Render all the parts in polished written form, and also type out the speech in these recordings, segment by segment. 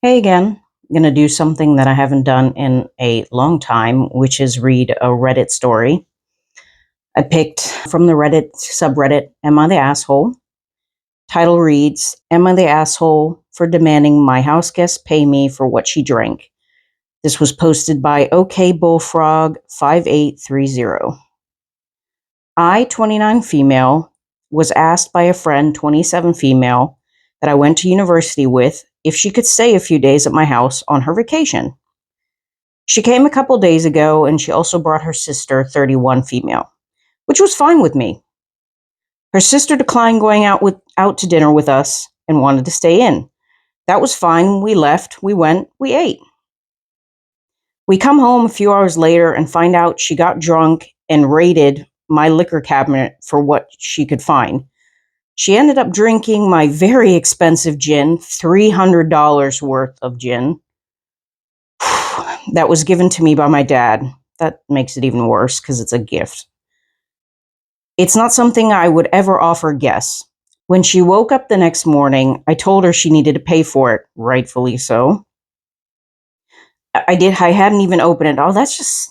Hey again, I'm going to do something that I haven't done in a long time, which is read a Reddit story. I picked from the Reddit subreddit, Am I the Asshole? Title reads, Am I the Asshole for demanding my house guests pay me for what she drank? This was posted by OK Bullfrog 5830. I, 29 female, was asked by a friend, 27 female, that I went to university with if she could stay a few days at my house on her vacation. She came a couple days ago and she also brought her sister, 31 female, which was fine with me. Her sister declined going out to dinner with us and wanted to stay in. That was fine. We left, we went, we ate. We come home a few hours later and find out she got drunk and raided my liquor cabinet for what she could find. She ended up drinking my very expensive gin, $300 worth of gin, that was given to me by my dad. That makes it even worse because it's a gift. It's not something I would ever offer guests. When she woke up the next morning, I told her she needed to pay for it, rightfully so. I hadn't even opened it. Oh, that's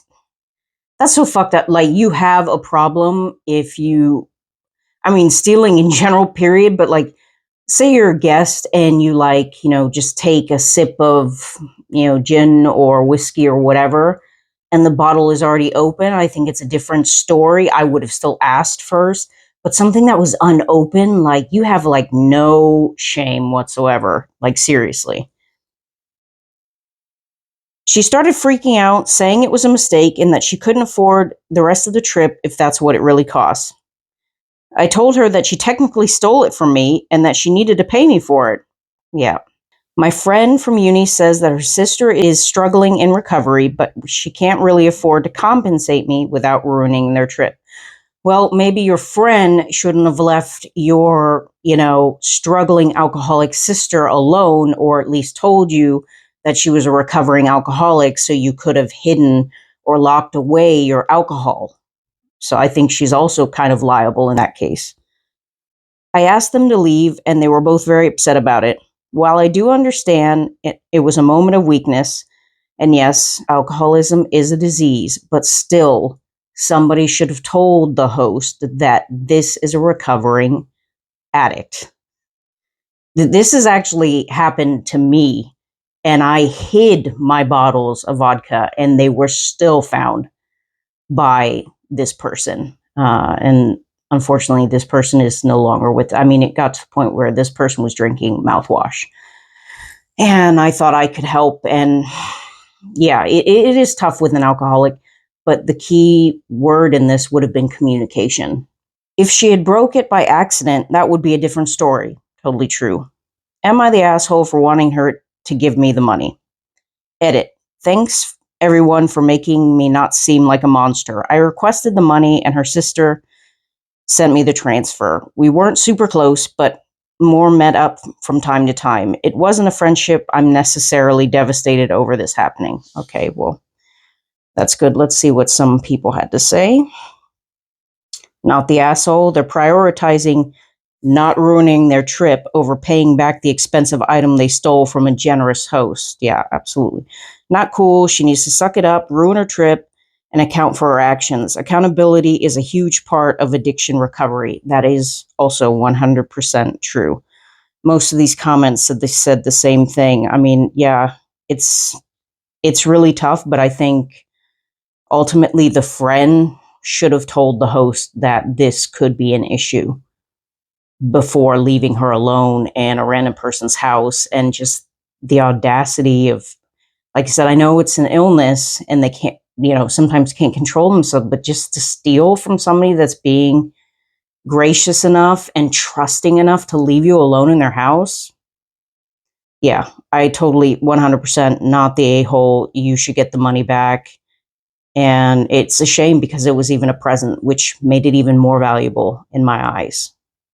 so fucked up. Like, you have a problem if stealing in general, period, but like, say you're a guest and you just take a sip of, gin or whiskey or whatever, and the bottle is already open. I think it's a different story. I would have still asked first, but something that was unopened, like, you have like no shame whatsoever. Like, seriously. She started freaking out, saying it was a mistake and that she couldn't afford the rest of the trip if that's what it really costs. I told her that she technically stole it from me and that she needed to pay me for it. Yeah. My friend from uni says that her sister is struggling in recovery, but she can't really afford to compensate me without ruining their trip. Well, maybe your friend shouldn't have left your, struggling alcoholic sister alone, or at least told you that she was a recovering alcoholic so you could have hidden or locked away your alcohol. So I think she's also kind of liable in that case. I asked them to leave, and they were both very upset about it. While I do understand it was a moment of weakness, and yes, alcoholism is a disease, but still, somebody should have told the host that this is a recovering addict. This has actually happened to me, and I hid my bottles of vodka, and they were still found by this person. And unfortunately, this person is no longer with. It got to the point where this person was drinking mouthwash, and I thought I could help. And yeah, it is tough with an alcoholic, but the key word in this would have been communication. If she had broke it by accident, that would be a different story. Totally true. Am I the asshole for wanting her to give me the money? Edit. Thanks everyone for making me not seem like a monster. I requested the money and her sister sent me the transfer. We weren't super close, but more met up from time to time. It wasn't a friendship. I'm necessarily devastated over this happening. Okay, well, that's good. Let's see what some people had to say. Not the asshole. They're prioritizing not ruining their trip over paying back the expensive item they stole from a generous host. Yeah, absolutely. Not cool. She needs to suck it up, ruin her trip, and account for her actions. Accountability is a huge part of addiction recovery. That is also 100% true. Most of these comments said the same thing. Yeah, it's really tough, but I think ultimately the friend should have told the host that this could be an issue before leaving her alone in a random person's house. And just the audacity of, like I said, I know it's an illness and they can't, sometimes can't control themselves, but just to steal from somebody that's being gracious enough and trusting enough to leave you alone in their house. Yeah, I totally 100% not the a-hole. You should get the money back. And it's a shame because it was even a present, which made it even more valuable in my eyes.